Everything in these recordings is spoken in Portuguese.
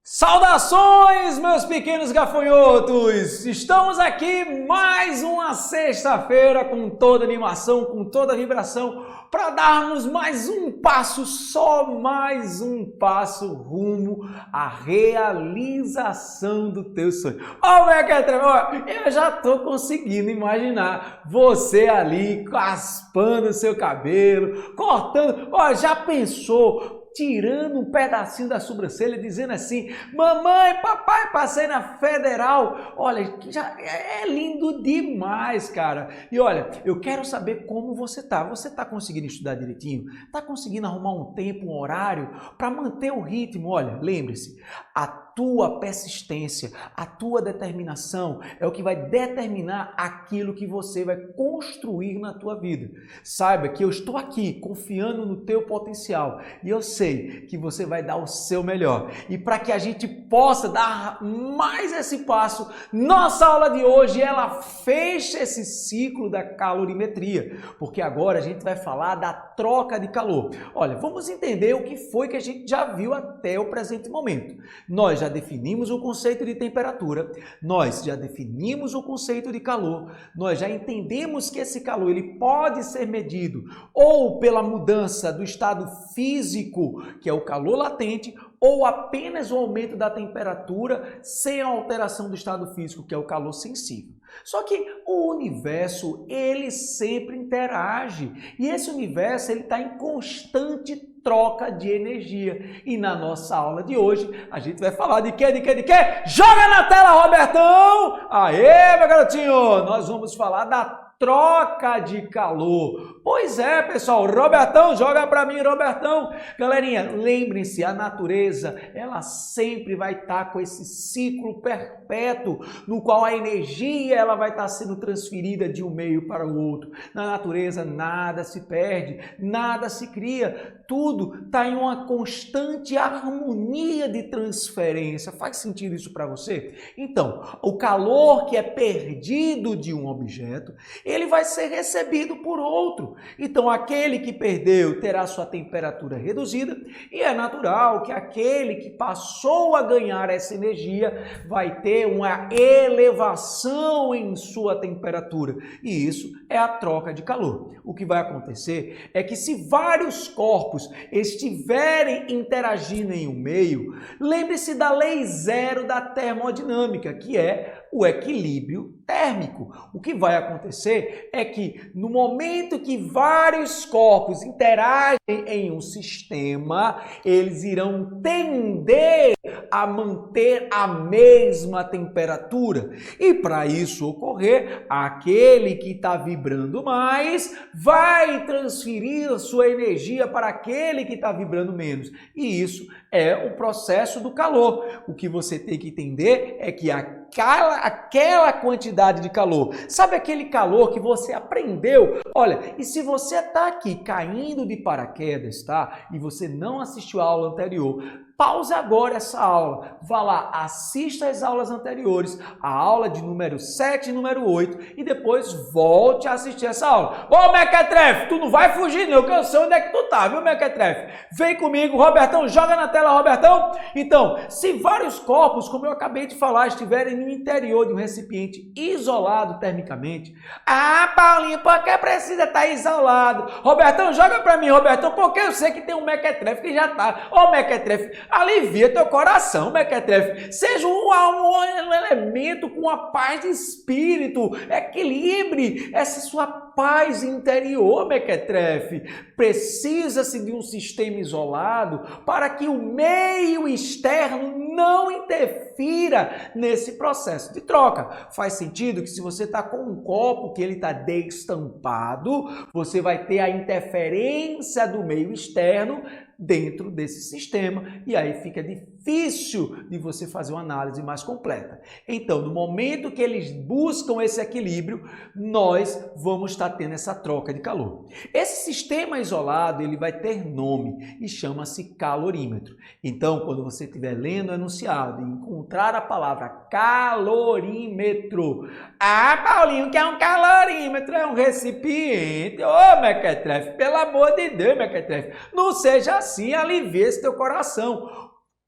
Saudações, meus pequenos gafanhotos! Estamos aqui mais uma sexta-feira com toda animação, com toda vibração, para darmos mais um passo, só mais um passo rumo à realização do teu sonho. Ó, eu já estou conseguindo imaginar você ali raspando o seu cabelo, cortando. Ó, já pensou? Tirando um pedacinho da sobrancelha, dizendo assim: mamãe, papai, passei na federal. Olha, já é lindo demais, cara. E olha, eu quero saber como você tá. Você tá conseguindo estudar direitinho? Tá conseguindo arrumar um tempo, um horário para manter o ritmo? Olha, lembre-se, a tua persistência, a tua determinação é o que vai determinar aquilo que você vai construir na tua vida. Saiba que eu estou aqui confiando no teu potencial e eu sei que você vai dar o seu melhor. E para que a gente possa dar mais esse passo, nossa aula de hoje ela fecha esse ciclo da calorimetria, porque agora a gente vai falar da troca de calor. Olha, vamos entender o que foi que a gente já viu até o presente momento. Nós já definimos o conceito de temperatura, nós já definimos o conceito de calor, nós já entendemos que esse calor ele pode ser medido ou pela mudança do estado físico, que é o calor latente, ou apenas o aumento da temperatura sem a alteração do estado físico, que é o calor sensível. Só que o universo, ele sempre interage e esse universo ele está em constante troca de energia. E na nossa aula de hoje, a gente vai falar de quê? De quê? De quê? Joga na tela, Robertão! Aê, meu garotinho! Nós vamos falar da troca de calor. Pois é, pessoal, Robertão, joga para mim, Robertão. Galerinha, lembrem-se, a natureza, ela sempre vai estar com esse ciclo perpétuo, no qual a energia ela vai estar sendo transferida de um meio para o outro. Na natureza, nada se perde, nada se cria, tudo está em uma constante harmonia de transferência. Faz sentido isso para você? Então, o calor que é perdido de um objeto, ele vai ser recebido por outro. Então, aquele que perdeu terá sua temperatura reduzida e é natural que aquele que passou a ganhar essa energia vai ter uma elevação em sua temperatura. E isso é a troca de calor. O que vai acontecer é que se vários corpos estiverem interagindo em um meio, lembre-se da lei zero da termodinâmica, que é o equilíbrio térmico. O que vai acontecer é que no momento que vários corpos interagem em um sistema, eles irão tender a manter a mesma temperatura. E para isso ocorrer, aquele que está vibrando mais vai transferir sua energia para aquele que está vibrando menos. E isso é o processo do calor. O que você tem que entender é que aquela quantidade de calor, sabe aquele calor que você aprendeu? Olha, e se você está aqui caindo de paraquedas, tá? E você não assistiu a aula anterior, pause agora essa aula, vá lá, assista as aulas anteriores, a aula de número 7 e número 8 e depois volte a assistir essa aula. Ô, Mequetrefe, tu não vai fugir não, que eu sei onde é que tu tá, viu, Mequetrefe? Vem comigo, Robertão, joga na tela, Robertão. Então, se vários corpos, como eu acabei de falar, estiverem no interior de um recipiente isolado termicamente, Paulinho, por que precisa estar isolado? Robertão, joga pra mim, Robertão, porque eu sei que tem um Mequetrefe que já tá. Ô, Mequetrefe, alivia teu coração, Mequetrefe. Seja um elemento com a paz de espírito. Equilibre essa sua paz interior, Mequetrefe. Precisa-se de um sistema isolado para que o meio externo não interfira nesse processo de troca. Faz sentido que se você está com um copo que ele está destampado, você vai ter a interferência do meio externo dentro desse sistema e aí fica difícil de você fazer uma análise mais completa. Então, no momento que eles buscam esse equilíbrio, nós vamos estar tendo essa troca de calor. Esse sistema isolado, ele vai ter nome e chama-se calorímetro. Então, quando você estiver lendo o enunciado e encontrar a palavra calorímetro, Paulinho, o que é um calorímetro? É um recipiente. Ô, Mequetrefe, pelo amor de Deus, Mequetrefe, não seja assim, alivie esse teu coração.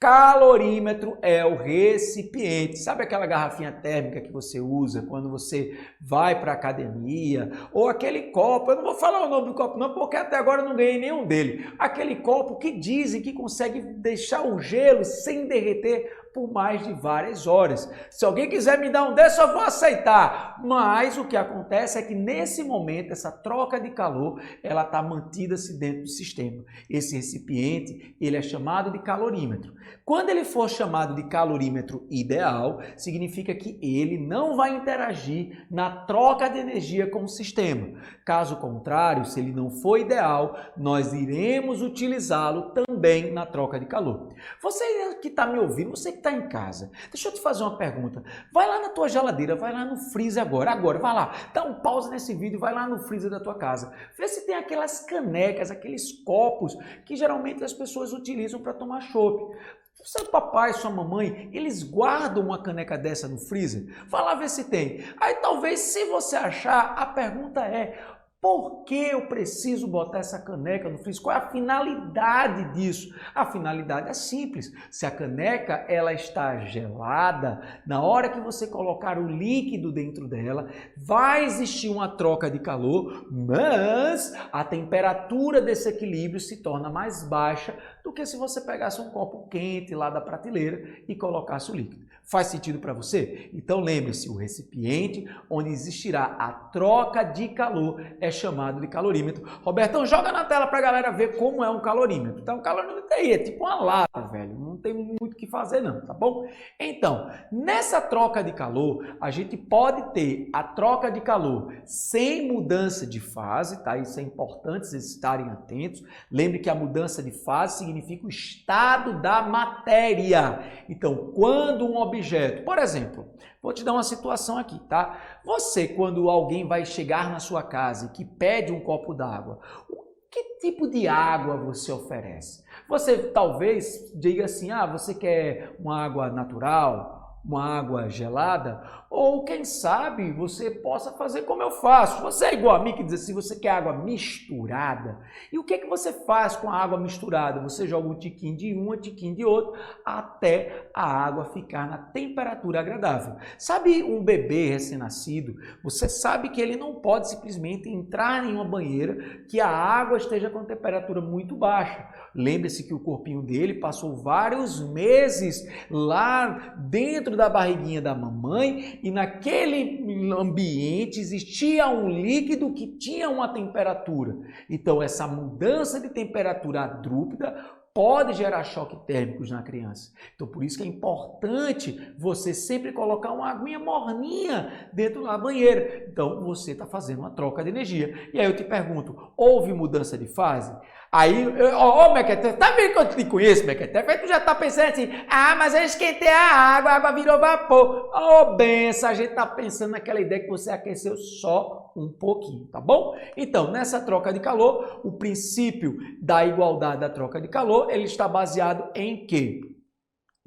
Calorímetro é o recipiente. Sabe aquela garrafinha térmica que você usa quando você vai para a academia? Ou aquele copo, eu não vou falar o nome do copo não, porque até agora eu não ganhei nenhum dele. Aquele copo que dizem que consegue deixar o gelo sem derreter por mais de várias horas. Se alguém quiser me dar um desse, eu vou aceitar. Mas o que acontece é que nesse momento, essa troca de calor, ela está mantida-se dentro do sistema. Esse recipiente, ele é chamado de calorímetro. Quando ele for chamado de calorímetro ideal, significa que ele não vai interagir na troca de energia com o sistema. Caso contrário, se ele não for ideal, nós iremos utilizá-lo também na troca de calor. Você que está me ouvindo, você que está em casa, deixa eu te fazer uma pergunta. Vai lá na tua geladeira, vai lá no freezer agora, vai lá, dá um pause nesse vídeo, vai lá no freezer da tua casa. Vê se tem aquelas canecas, aqueles copos que geralmente as pessoas utilizam para tomar chopp. Seu papai, sua mamãe, eles guardam uma caneca dessa no freezer? Vai lá ver se tem. Aí talvez, se você achar, a pergunta é: por que eu preciso botar essa caneca no freezer? Qual é a finalidade disso? A finalidade é simples. Se a caneca ela está gelada, na hora que você colocar o líquido dentro dela, vai existir uma troca de calor, mas a temperatura desse equilíbrio se torna mais baixa do que se você pegasse um copo quente lá da prateleira e colocasse o líquido. Faz sentido para você? Então lembre-se, o recipiente onde existirá a troca de calor é chamado de calorímetro. Robertão, joga na tela para a galera ver como é um calorímetro. Então, o calorímetro aí é tipo uma lata, velho. Não tem muito o que fazer não, tá bom? Então, nessa troca de calor, a gente pode ter a troca de calor sem mudança de fase, tá? Isso é importante vocês estarem atentos. Lembre que a mudança de fase significa o estado da matéria. Então, quando um objeto, por exemplo, vou te dar uma situação aqui, tá? Você, quando alguém vai chegar na sua casa e que pede um copo d'água, que tipo de água você oferece? Você talvez diga assim, você quer uma água natural, uma água gelada, ou quem sabe você possa fazer como eu faço. Você é igual a mim que diz assim, você quer água misturada. E o que que você faz com a água misturada? Você joga um tiquinho de um tiquinho de outro, até a água ficar na temperatura agradável. Sabe um bebê recém-nascido? Você sabe que ele não pode simplesmente entrar em uma banheira que a água esteja com temperatura muito baixa. Lembre-se que o corpinho dele passou vários meses lá dentro da barriguinha da mamãe e naquele ambiente existia um líquido que tinha uma temperatura. Então essa mudança de temperatura drúpida pode gerar choque térmicos na criança. Então por isso que é importante você sempre colocar uma aguinha morninha dentro da banheira. Então você está fazendo uma troca de energia. E aí eu te pergunto, houve mudança de fase? Aí, Mequetrefe, tá vendo que eu te conheço, Mequetrefe? Aí tu já tá pensando assim, mas eu esquentei a água virou vapor. Benção, a gente tá pensando naquela ideia que você aqueceu só um pouquinho, tá bom? Então, nessa troca de calor, o princípio da igualdade da troca de calor, ele está baseado em quê?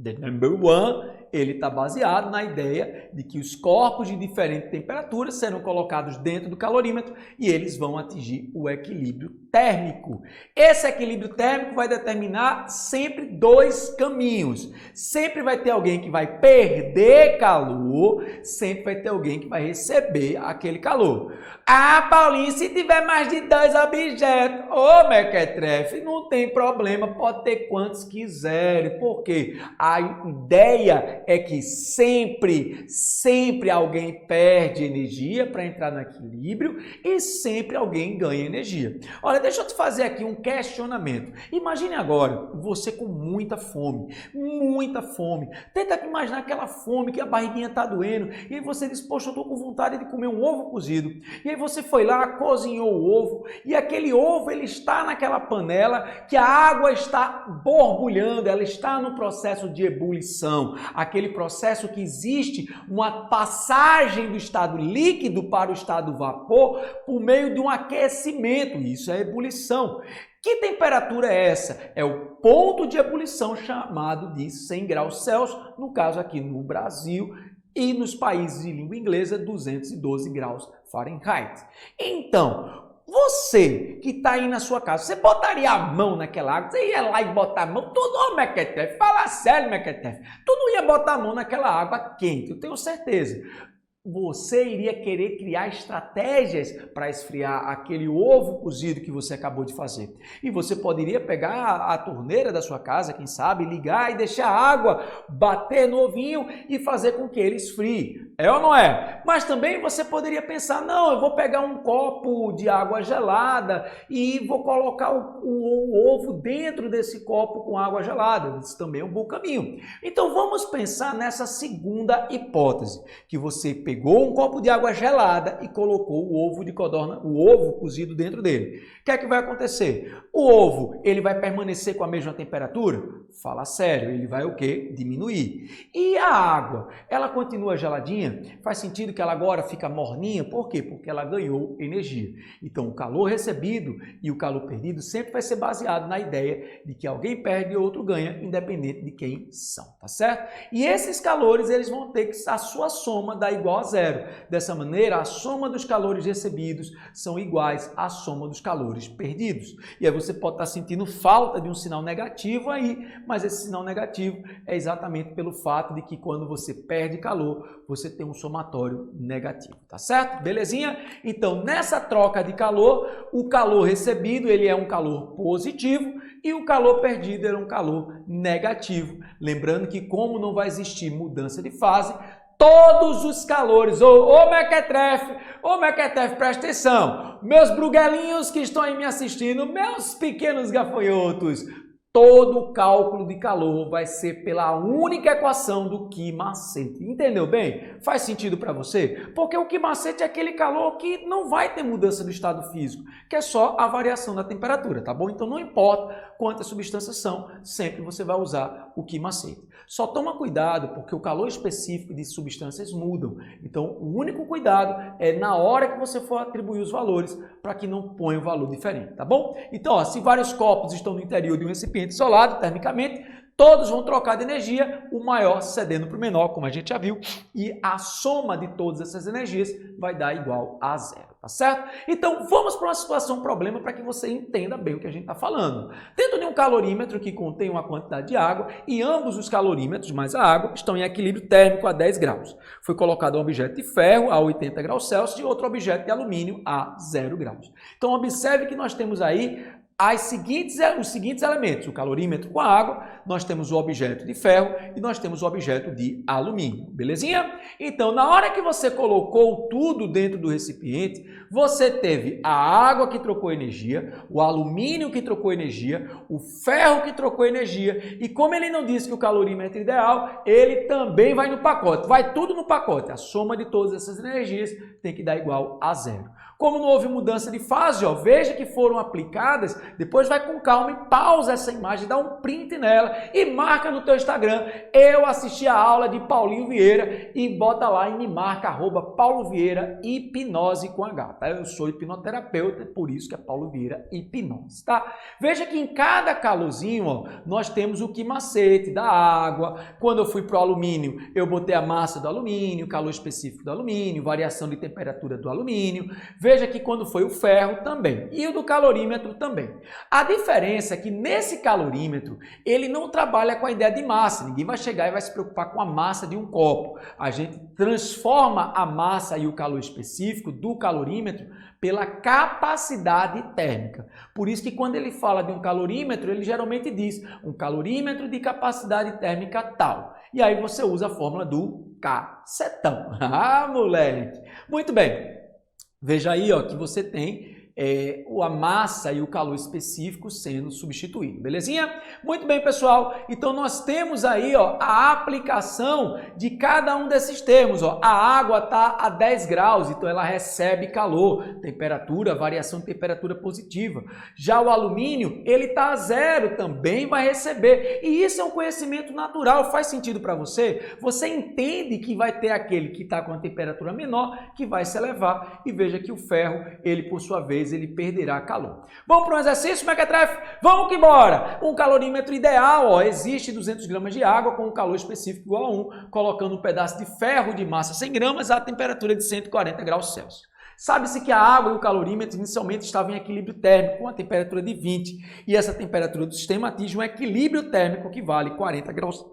The number one, ele está baseado na ideia de que os corpos de diferente temperatura serão colocados dentro do calorímetro e eles vão atingir o equilíbrio térmico. Esse equilíbrio térmico vai determinar sempre dois caminhos. Sempre vai ter alguém que vai perder calor, sempre vai ter alguém que vai receber aquele calor. Paulinho, se tiver mais de 2 objetos, Mequetrefe, não tem problema, pode ter quantos quiserem, porque a ideia é que sempre alguém perde energia para entrar no equilíbrio e sempre alguém ganha energia. Olha, deixa eu te fazer aqui um questionamento. Imagine agora você com muita fome. Tenta imaginar aquela fome que a barriguinha tá doendo e aí você diz, poxa, eu tô com vontade de comer um ovo cozido. E aí você foi lá, cozinhou o ovo e aquele ovo ele está naquela panela que a água está borbulhando, ela está no processo de ebulição, aquele processo que existe uma passagem do estado líquido para o estado vapor por meio de um aquecimento, isso é ebulição. Que temperatura é essa? É o ponto de ebulição chamado de 100 graus Celsius, no caso aqui no Brasil e nos países de língua inglesa, 212 graus Fahrenheit. Então, você que está aí na sua casa, você botaria a mão naquela água, você ia lá e botar a mão, tu não, Mequetrefe, fala sério, Mequetrefe, tu não ia botar a mão naquela água quente, eu tenho certeza. Você iria querer criar estratégias para esfriar aquele ovo cozido que você acabou de fazer. E você poderia pegar a torneira da sua casa, quem sabe, ligar e deixar a água bater no ovinho e fazer com que ele esfrie. É ou não é? Mas também você poderia pensar, não, eu vou pegar um copo de água gelada e vou colocar o ovo dentro desse copo com água gelada. Isso também é um bom caminho. Então vamos pensar nessa segunda hipótese, que você pegou um copo de água gelada e colocou o ovo de codorna, o ovo cozido dentro dele. O que é que vai acontecer? O ovo, ele vai permanecer com a mesma temperatura? Fala sério, ele vai o quê? Diminuir. E a água, ela continua geladinha? Faz sentido que ela agora fica morninha? Por quê? Porque ela ganhou energia. Então, o calor recebido e o calor perdido sempre vai ser baseado na ideia de que alguém perde e outro ganha, independente de quem são, tá certo? E esses calores, eles vão ter que a sua soma dar igual a zero. Dessa maneira, a soma dos calores recebidos são iguais à soma dos calores perdidos. E aí você pode estar sentindo falta de um sinal negativo aí, mas esse sinal negativo é exatamente pelo fato de que quando você perde calor, você tem um somatório negativo, tá certo? Belezinha? Então, nessa troca de calor, o calor recebido, ele é um calor positivo e o calor perdido é um calor negativo. Lembrando que como não vai existir mudança de fase, todos os calores, ô Mequetrefe, presta atenção, meus bruguelinhos que estão aí me assistindo, meus pequenos gafanhotos, todo o cálculo de calor vai ser pela única equação do Ki macete. Entendeu bem? Faz sentido para você? Porque o Ki macete é aquele calor que não vai ter mudança do estado físico, que é só a variação da temperatura, tá bom? Então não importa quantas substâncias são, sempre você vai usar o Ki macete. Só toma cuidado porque o calor específico de substâncias mudam. Então o único cuidado é na hora que você for atribuir os valores para que não ponha um valor diferente, tá bom? Então, ó, se vários copos estão no interior de um recipiente isolado termicamente, todos vão trocar de energia, o maior cedendo para o menor, como a gente já viu, e a soma de todas essas energias vai dar igual a zero, tá certo? Então vamos para uma situação problema para que você entenda bem o que a gente está falando. Dentro de um calorímetro que contém uma quantidade de água e ambos os calorímetros mais a água estão em equilíbrio térmico a 10 graus. Foi colocado um objeto de ferro a 80 graus Celsius e outro objeto de alumínio a 0 graus. Então observe que nós temos aí os seguintes elementos, o calorímetro com a água, nós temos o objeto de ferro e nós temos o objeto de alumínio, belezinha? Então, na hora que você colocou tudo dentro do recipiente, você teve a água que trocou energia, o alumínio que trocou energia, o ferro que trocou energia e como ele não disse que o calorímetro é ideal, ele também vai no pacote, vai tudo no pacote, a soma de todas essas energias tem que dar igual a zero. Como não houve mudança de fase, ó, veja que foram aplicadas, depois vai com calma e pausa essa imagem, dá um print nela e marca no teu Instagram, eu assisti a aula de Paulinho Vieira e bota lá e me marca, @Paulo Vieira Hipnose com H, tá? Eu sou hipnoterapeuta, por isso que é Paulo Vieira Hipnose, tá? Veja que em cada calorzinho, ó, nós temos o Ki macete da água, quando eu fui pro alumínio, eu botei a massa do alumínio, calor específico do alumínio, variação de temperatura do alumínio. Veja que quando foi o ferro também, e o do calorímetro também. A diferença é que nesse calorímetro, ele não trabalha com a ideia de massa. Ninguém vai chegar e vai se preocupar com a massa de um copo. A gente transforma a massa e o calor específico do calorímetro pela capacidade térmica. Por isso que quando ele fala de um calorímetro, ele geralmente diz um calorímetro de capacidade térmica tal. E aí você usa a fórmula do cacetão. Ah, moleque! Muito bem. Veja aí, ó, que você tem a massa e o calor específico sendo substituído, belezinha? Muito bem, pessoal. Então, nós temos aí, ó, a aplicação de cada um desses termos, ó. A água está a 10 graus, então ela recebe calor, temperatura, variação de temperatura positiva. Já o alumínio, ele está a 0, também vai receber. E isso é um conhecimento natural. Faz sentido para você? Você entende que vai ter aquele que está com a temperatura menor, que vai se elevar. E veja que o ferro, ele, por sua vez, ele perderá calor. Vamos para um exercício, Mequetrefe? Vamos que embora! Um calorímetro ideal, ó, existe 200 gramas de água com um calor específico igual a 1, colocando um pedaço de ferro de massa 100 gramas a temperatura de 140 graus Celsius. Sabe-se que a água e o calorímetro inicialmente estavam em equilíbrio térmico com a temperatura de 20, e essa temperatura do sistema atinge um equilíbrio térmico que vale 40 graus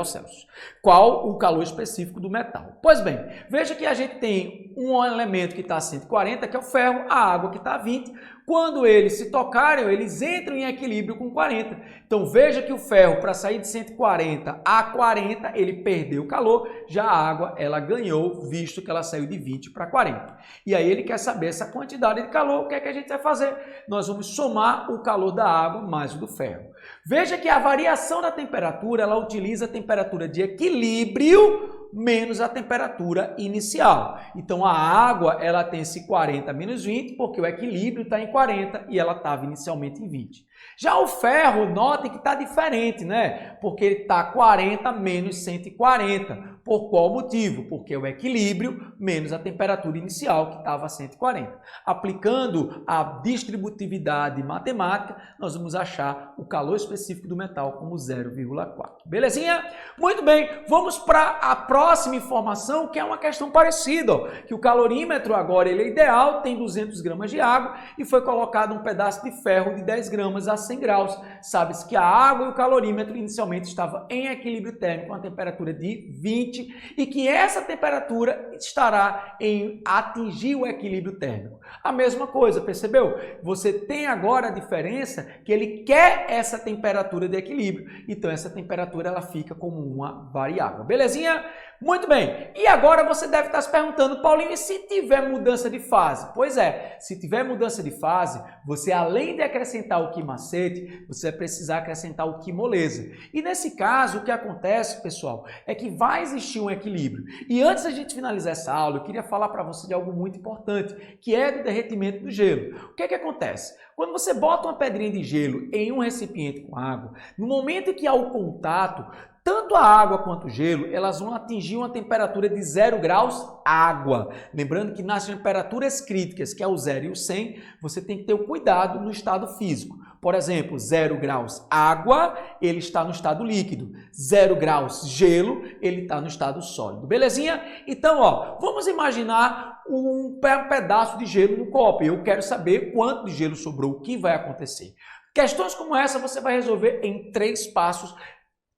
Celsius. Qual o calor específico do metal? Pois bem, veja que a gente tem um elemento que está a 140, que é o ferro, a água que está a 20. Quando eles se tocarem, eles entram em equilíbrio com 40. Então veja que o ferro, para sair de 140 a 40, ele perdeu calor, já a água ela ganhou, visto que ela saiu de 20 para 40. E aí ele quer saber essa quantidade de calor, o que é que a gente vai fazer? Nós vamos somar o calor da água mais o do ferro. Veja que a variação da temperatura, ela utiliza a temperatura de equilíbrio menos a temperatura inicial. Então a água, ela tem esse 40 menos 20, porque o equilíbrio está em 40 e ela estava inicialmente em 20. Já o ferro, notem que está diferente, né? Porque ele está 40 menos 140. Por qual motivo? Porque é o equilíbrio menos a temperatura inicial, que estava a 140. Aplicando a distributividade matemática, nós vamos achar o calor específico do metal como 0,4. Belezinha? Muito bem, vamos para a próxima informação, que é uma questão parecida, ó, que o calorímetro agora ele é ideal, tem 200 gramas de água e foi colocado um pedaço de ferro de 10 gramas a 100 graus. Sabe-se que a água e o calorímetro inicialmente estavam em equilíbrio térmico com a temperatura de 20 e que essa temperatura estará em atingir o equilíbrio térmico. A mesma coisa, percebeu? Você tem agora a diferença que ele quer essa temperatura de equilíbrio. Então essa temperatura ela fica como uma variável. Belezinha? Muito bem. E agora você deve estar se perguntando, Paulinho, e se tiver mudança de fase? Pois é, se tiver mudança de fase, você além de acrescentar o quimacete, você vai precisar acrescentar o quimolesa. E nesse caso, o que acontece, pessoal, é que vai existir um equilíbrio. E antes da gente finalizar essa aula, eu queria falar para você de algo muito importante, que é do derretimento do gelo. O que é que acontece? Quando você bota uma pedrinha de gelo em um recipiente com água, no momento em que há o contato, tanto a água quanto o gelo, elas vão atingir uma temperatura de 0 graus água. Lembrando que nas temperaturas críticas, que é o 0 e o 100, você tem que ter o cuidado no estado físico. Por exemplo, 0 graus água, ele está no estado líquido. 0 graus gelo, ele está no estado sólido. Belezinha? Então, ó, vamos imaginar um pedaço de gelo no copo. Eu quero saber quanto de gelo sobrou, o que vai acontecer. Questões como essa você vai resolver em 3 passos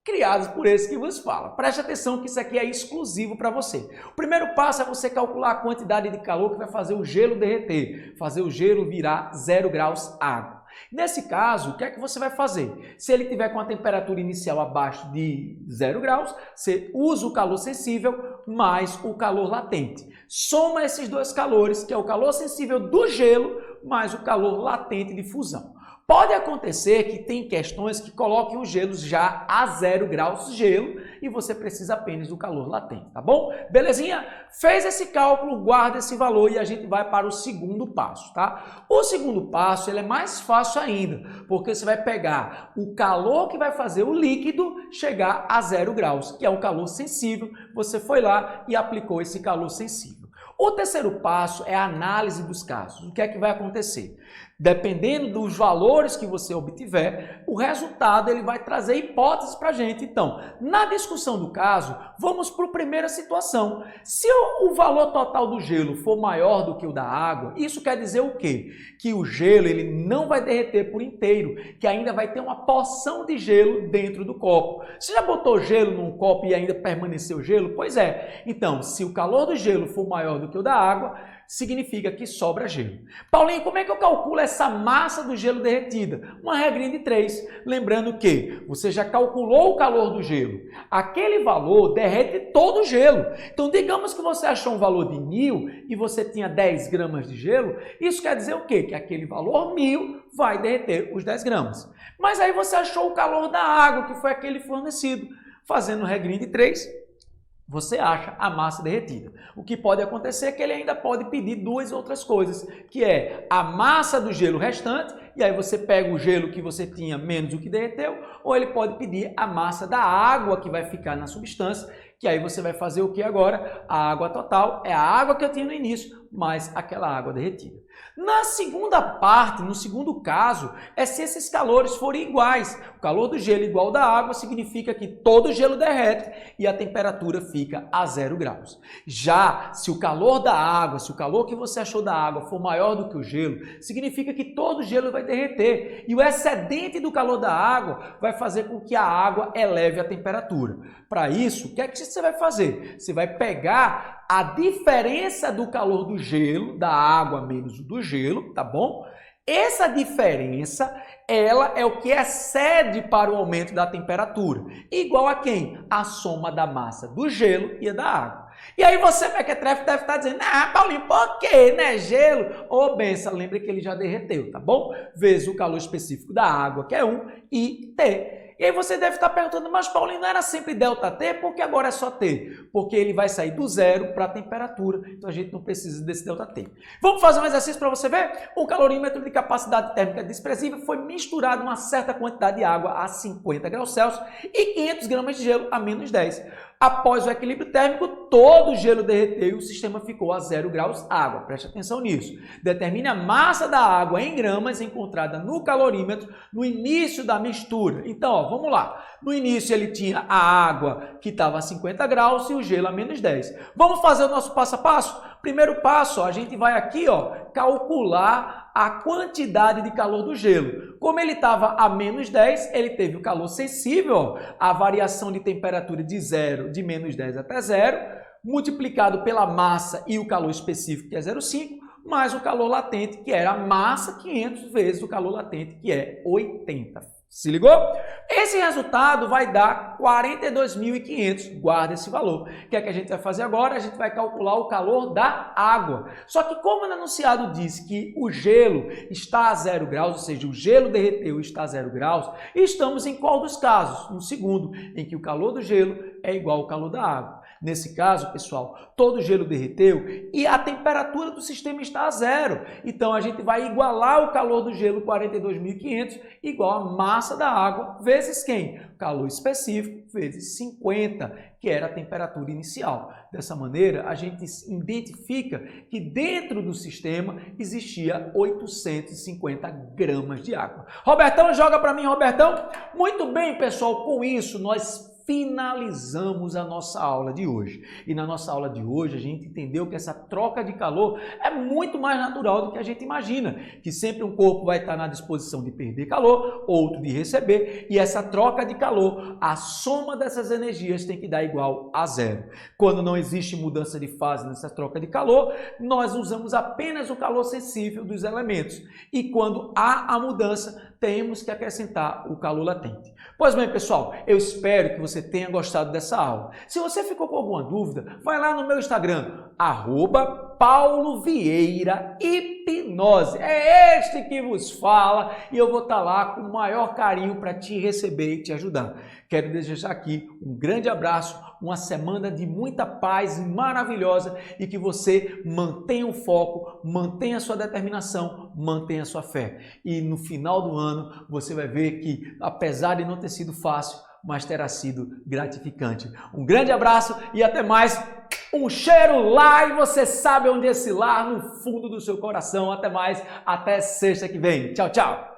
criados por esse que vos fala. Preste atenção que isso aqui é exclusivo para você. O primeiro passo é você calcular a quantidade de calor que vai fazer o gelo derreter, fazer o gelo virar 0 graus água. Nesse caso, o que é que você vai fazer? Se ele tiver com a temperatura inicial abaixo de 0 graus, você usa o calor sensível mais o calor latente. Soma esses dois calores, que é o calor sensível do gelo mais o calor latente de fusão. Pode acontecer que tem questões que coloquem os gelos já a 0 graus gelo e você precisa apenas do calor latente, tá bom? Belezinha? Fez esse cálculo, guarda esse valor e a gente vai para o segundo passo, tá? O segundo passo ele é mais fácil ainda, porque você vai pegar o calor que vai fazer o líquido chegar a 0 graus, que é um calor sensível. Você foi lá e aplicou esse calor sensível. O terceiro passo é a análise dos casos. O que é que vai acontecer? Dependendo dos valores que você obtiver, o resultado ele vai trazer hipóteses para a gente. Então, na discussão do caso, vamos para a primeira situação. Se o valor total do gelo for maior do que o da água, isso quer dizer o quê? Que o gelo ele não vai derreter por inteiro, que ainda vai ter uma porção de gelo dentro do copo. Você já botou gelo num copo e ainda permaneceu gelo? Pois é. Então, se o calor do gelo for maior do que o da água, significa que sobra gelo. Paulinho, como é que eu calculo essa massa do gelo derretida? Uma regrinha de 3. Lembrando que você já calculou o calor do gelo. Aquele valor derrete todo o gelo. Então, digamos que você achou um valor de 1000 e você tinha 10 gramas de gelo. Isso quer dizer o quê? Que aquele valor 1000 vai derreter os 10 gramas. Mas aí você achou o calor da água, que foi aquele fornecido. Fazendo regrinha de 3, você acha a massa derretida. O que pode acontecer é que ele ainda pode pedir duas outras coisas, que é a massa do gelo restante, e aí você pega o gelo que você tinha menos o que derreteu, ou ele pode pedir a massa da água que vai ficar na substância, que aí você vai fazer o que agora? A água total é a água que eu tinha no início, mais aquela água derretida. Na segunda parte, no segundo caso, é se esses calores forem iguais. O calor do gelo igual ao da água significa que todo o gelo derrete e a temperatura fica a 0 graus. Já se o calor da água, se o calor que você achou da água for maior do que o gelo, significa que todo o gelo vai derreter e o excedente do calor da água vai fazer com que a água eleve a temperatura. Para isso, o que é que você vai fazer? Você vai pegar a diferença do calor do gelo, da água menos o do gelo, tá bom? Essa diferença, ela é o que excede para o aumento da temperatura. Igual a quem? A soma da massa do gelo e da água. E aí você, mequetrefe, deve estar dizendo, Paulinho, por quê, né? Gelo? Ô, benção, lembre que ele já derreteu, tá bom? Vezes o calor específico da água, que é 1, e T. E aí você deve estar perguntando, mas Paulinho, não era sempre ΔT? Por que agora é só T? Porque ele vai sair do zero para a temperatura, então a gente não precisa desse ΔT. Vamos fazer um exercício para você ver? O calorímetro de capacidade térmica desprezível foi misturado uma certa quantidade de água a 50 graus Celsius e 500 gramas de gelo a menos 10. Após o equilíbrio térmico, todo o gelo derreteu e o sistema ficou a 0 graus água. Preste atenção nisso. Determine a massa da água em gramas encontrada no calorímetro no início da mistura. Então, ó, vamos lá. No início ele tinha a água que estava a 50 graus e o gelo a menos 10. Vamos fazer o nosso passo a passo? Primeiro passo, ó, a gente vai aqui, ó, calcular a quantidade de calor do gelo. Como ele estava a menos 10, ele teve o calor sensível, ó, a variação de temperatura de menos 10 até 0, multiplicado pela massa e o calor específico, que é 0,5, mais o calor latente, que era a massa, 500 vezes o calor latente, que é 80. Se ligou? Esse resultado vai dar 42.500. Guarda esse valor. O que é que a gente vai fazer agora? A gente vai calcular o calor da água. Só que como o enunciado diz que o gelo está a 0 graus, ou seja, o gelo derreteu e está a 0 graus, estamos em qual dos casos? No segundo, em que o calor do gelo é igual ao calor da água. Nesse caso, pessoal, todo o gelo derreteu e a temperatura do sistema está a 0. Então, a gente vai igualar o calor do gelo, 42.500, igual a massa da água, vezes quem? O calor específico, vezes 50, que era a temperatura inicial. Dessa maneira, a gente identifica que dentro do sistema existia 850 gramas de água. Robertão, joga para mim, Robertão. Muito bem, pessoal, com isso nós finalizamos a nossa aula de hoje. E na nossa aula de hoje a gente entendeu que essa troca de calor é muito mais natural do que a gente imagina, que sempre um corpo vai estar na disposição de perder calor, outro de receber, e essa troca de calor, a soma dessas energias tem que dar igual a 0. Quando não existe mudança de fase nessa troca de calor, nós usamos apenas o calor sensível dos elementos. E quando há a mudança, temos que acrescentar o calor latente. Pois bem, pessoal, eu espero que você tenha gostado dessa aula. Se você ficou com alguma dúvida, vai lá no meu Instagram, @PauloVieiraHipnose. É este que vos fala e eu vou estar lá com o maior carinho para te receber e te ajudar. Quero desejar aqui um grande abraço, uma semana de muita paz maravilhosa e que você mantenha o foco, mantenha a sua determinação, mantenha a sua fé. E no final do ano você vai ver que, apesar de não ter sido fácil, mas terá sido gratificante. Um grande abraço e até mais. um cheiro lá e você sabe onde é esse lar, no fundo do seu coração. Até mais, até sexta que vem. Tchau, tchau.